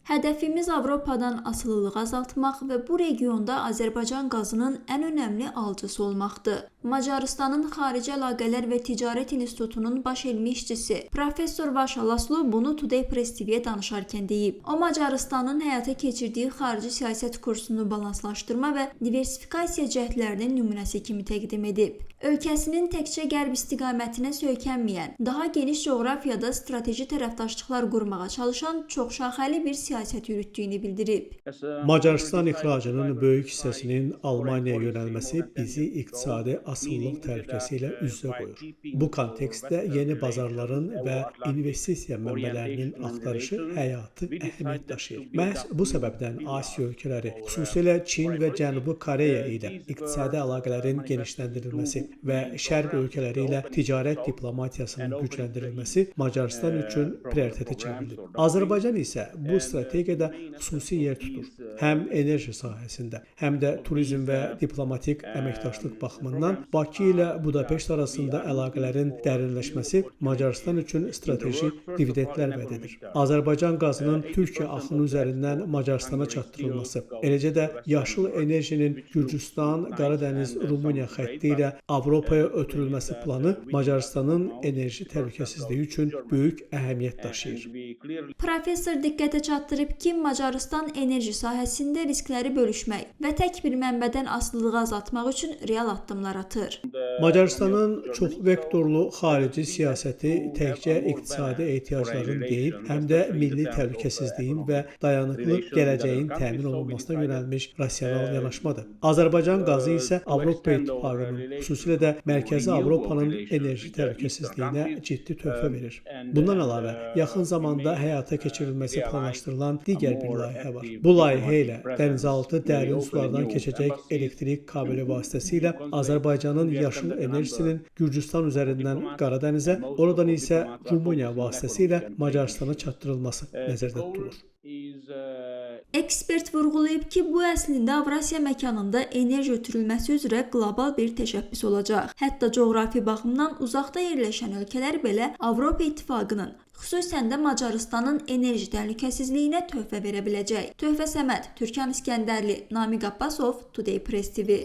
Hədəfimiz Avropadan asılılığı azaltmaq və bu regionda Azərbaycan qazının ən önəmli alıcısı olmaqdır. Macarıstanın Xarici Əlaqələr və Ticarət İnstitutunun baş elmi işçisi Professor Vaşa Laslo bunu Today Press TV-yə danışarkən deyib. O, Macarıstanın həyata keçirdiyi xarici siyasət kursunu balanslaşdırma və diversifikasiya cəhdlərinin nümunəsi kimi təqdim edib. Ölkəsinin təkcə qərb istiqamətinə söykənməyən, daha geniş coğrafiyada strateji tərəfdaşlıqlar qurmağa çalışan çoxşaxəli bir siyasət yürütdüyünü bildirib. Macarıstan ixracının böyük hissəsinin Almaniyaya yönəlməsi bizi iqtisadi asıllıq təhlükəsi ilə üz-üzə qoyur. Bu kontekstdə yeni bazarların və investisiya mənbələrinin axtarışı həyati əhəmiyyət daşıyır. Məhz bu səbəbdən Asiya ölkələri, xüsusilə Çin və Cənubi Koreya ilə iqtisadi əlaqələrin genişləndirilməsi və Şərq ölkələri ilə ticarət diplomatiyasının gücləndirilməsi Macarıstan üçün prioriteti çevrilir. Azərbaycan isə bu strategiyada xüsusi yer tutur. Həm enerji sahəsində, həm də turizm və diplomatik əməkdaşlıq baxımından Bakı ilə Budapeşt arasında əlaqələrin dərinləşməsi Macarıstan üçün strateji dividendlər vəd edir. Azərbaycan qazının Türkiyə axını üzərindən Macarıstana çatdırılması, eləcə də yaşıl enerjinin Gürcüstan, Qaradəniz, Rumıniya xətti ilə Avropaya ötürülməsi planı Macarıstanın enerji təhlükəsizliyi üçün böyük əhəmiyyət daşıyır. Professor diqqətə çatdırıb ki, Macarıstan enerji sahəsində riskləri bölüşmək və tək bir mənbədən asılılığı azaltmaq üçün real addımlar atır. Macarıstanın çoxvektorlu xarici siyasəti təkcə iqtisadi ehtiyacların deyil, həm də milli təhlükəsizliyin və dayanıqlı gələcəyin təmin olunmasına yönəlmiş rasional yanaşmadır. Azərbaycan qazı isə Avropa İttifaqının, xüsusilə də Mərkəzi Avropanın enerji təhlükəsizliyinə ciddi töhfə verir. Bundan əlavə, yaxın zamanda həyata keçirilməsi planlaşdırılan digər bir layihə var. Bu layihə ilə dənizaltı dərin sulardan keçəcək elektrik kabeli vasitəsilə Azərbaycanın yaşıl enerjisinin Gürcüstan üzərindən Qaradənizə, oradan isə Rumıniya vasitəsilə Macarıstana çatdırılması nəzərdə tutulur. Ekspert vurğulayıb ki, bu əslində Avrasiya məkanında enerji ötürülməsi üzrə qlobal bir təşəbbüs olacaq. Hətta coğrafi baxımdan uzaqda yerləşən ölkələr belə Avropa İttifaqının, xüsusən də Macarıstanın enerji təhlükəsizliyinə töhfə verə biləcək. Töhfə Səməd, Türkan İskəndərli, Namiq Abbasov, Today Press TV.